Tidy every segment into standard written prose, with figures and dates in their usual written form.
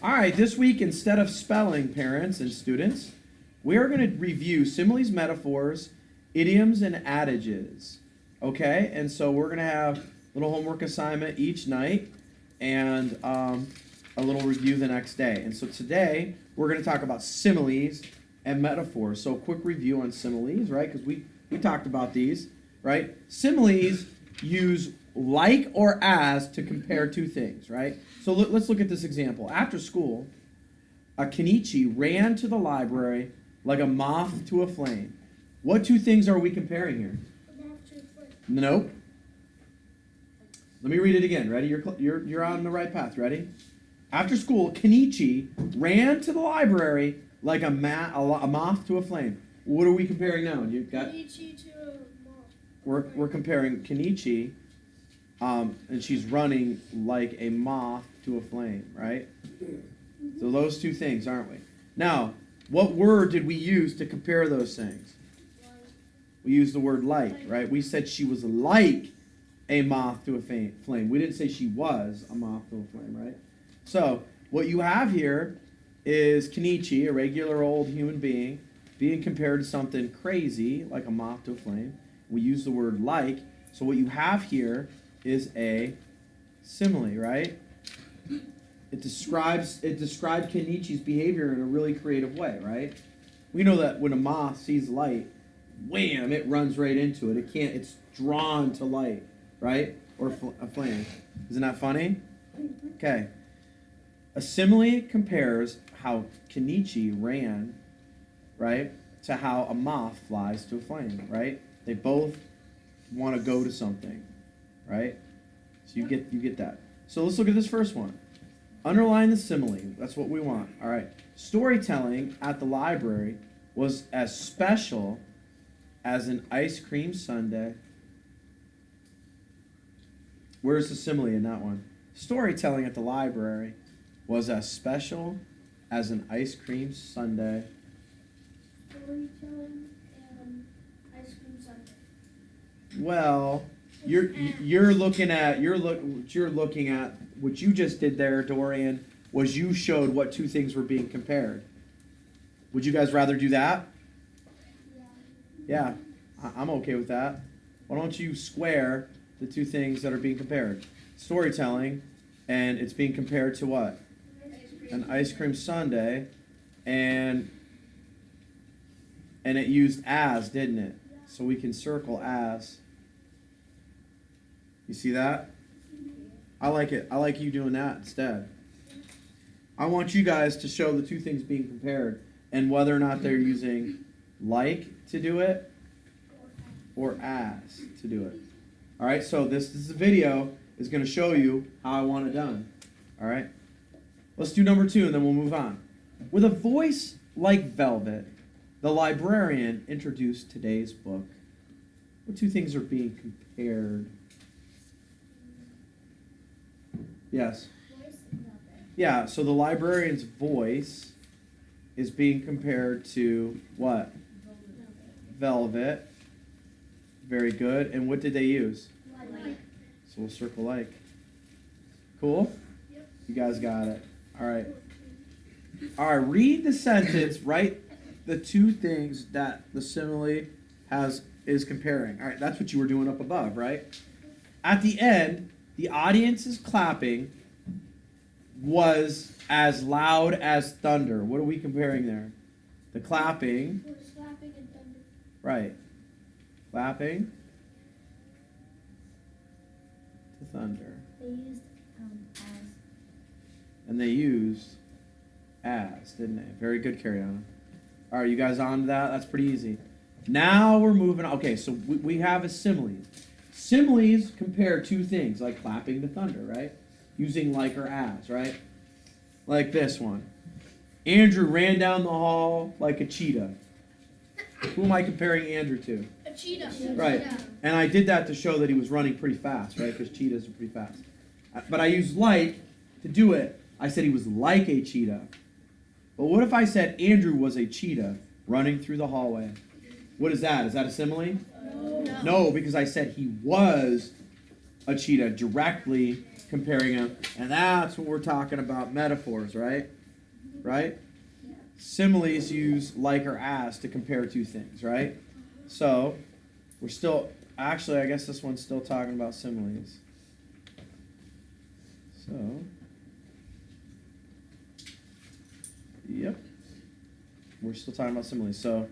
All right, this week, instead of spelling, parents and students, we are going to review similes, metaphors, idioms, and adages. Okay, and so we're going to have a little homework assignment each night and a little review the next day. And so today, we're going to talk about similes and metaphors. So a quick review on similes, right? Because we talked about these, right? Similes use like or as to compare two things, right? So let's look at this example. After school, a Kenichi ran to the library like a moth to a flame. What two things are we comparing here? Nope. Let me read it again. Ready? You're on the right path. Ready? After school, Kenichi ran to the library like a moth to a flame. What are we comparing now? You've got Kenichi to a moth. We're comparing Kenichi, and she's running like a moth to a flame, right? So those two things, aren't we? Now, what word did we use to compare those things? We used the word like, right? We said she was like a moth to a flame. We didn't say she was a moth to a flame, right? So what you have here is Kenichi, a regular old human being, being compared to something crazy like a moth to a flame. We use the word like. So what you have here is a simile, right? It described Kenichi's behavior in a really creative way, right? We know that when a moth sees light, wham, it runs right into it. It's drawn to light, right? Or a flame. Isn't that funny? Okay. A simile compares how Kenichi ran, right, to how a moth flies to a flame, right? They both want to go to something, right? So you get that. So let's look at this first one. Underline the simile. That's what we want. All right. Storytelling at the library was as special as an ice cream sundae. Where's the simile in that one? Storytelling at the library was as special as an ice cream sundae. Storytelling and ice cream sundae. Well, you're looking at what you just did there, Dorian, was you showed what two things were being compared. Would you guys rather do that? Yeah, I'm okay with that. Why don't you square the two things that are being compared? Storytelling, and it's being compared to what? An ice cream sundae, and it used as, didn't it? So we can circle as. You see that? I like it. I like you doing that instead. I want you guys to show the two things being compared and whether or not they're using like to do it or as to do it. All right, so this video is going to show you how I want it done. All right? Let's do number 2 and then we'll move on. With a voice like velvet, the librarian introduced today's book. What two things are being compared? Yes? Yeah, so the librarian's voice is being compared to what? Velvet. Very good. And what did they use? Like. So we'll circle like. Cool? Yep. You guys got it. All right. All right, read the sentence, write the two things that the simile is comparing. All right, that's what you were doing up above, right? At the end, the audience's clapping was as loud as thunder. What are we comparing there? The clapping. We're slapping and thunder. Right. Clapping to thunder. They used as. And they used as, didn't they? Very good, Carrie Anna. All right, you guys on to that? That's pretty easy. Now we're moving on. Okay, so we have a simile. Similes compare two things, like clapping to thunder, right? Using like or as, right? Like this one. Andrew ran down the hall like a cheetah. Who am I comparing Andrew to? A cheetah. Right. And I did that to show that he was running pretty fast, right? Because cheetahs are pretty fast. But I used like to do it. I said he was like a cheetah. But what if I said Andrew was a cheetah running through the hallway? What is that? Is that a simile? No. No, because I said he was a cheetah, directly comparing them. And that's what we're talking about, metaphors, right? Right? Yeah. Similes use like or as to compare two things, right? So, we're still, actually, I guess this one's still talking about similes. So, yep. We're still talking about similes. So,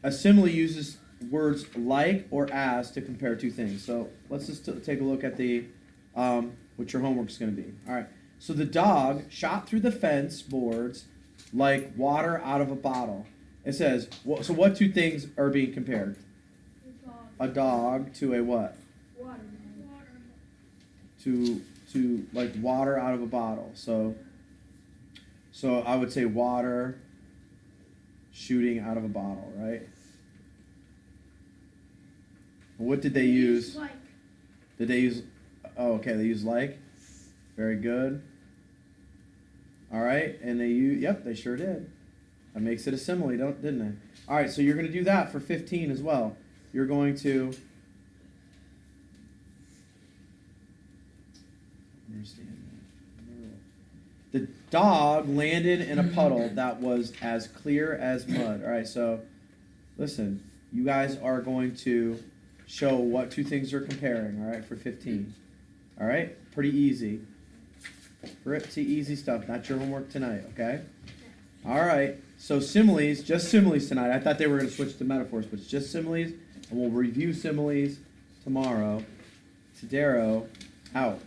a simile uses words like or as to compare two things. So, let's just take a look at the, what your homework's going to be. All right. So, the dog shot through the fence boards like water out of a bottle. It says, so what two things are being compared? A dog to a what? Water. To like water out of a bottle. So I would say water shooting out of a bottle, right? What did they use? Like. Did they use? Oh, okay. They use like. Very good. All right, and they use. Yep, they sure did. That makes it a simile, didn't it? All right, so you're going to do that for 15 as well. You're going to understand that. The dog landed in a puddle that was as clear as mud. All right, so listen, you guys are going to show what two things you're comparing, all right, for 15. All right, pretty easy. Pretty easy stuff. Not your homework tonight, okay? All right, so similes, just similes tonight. I thought they were going to switch to metaphors, but it's just similes, and we'll review similes tomorrow. Tadero, out.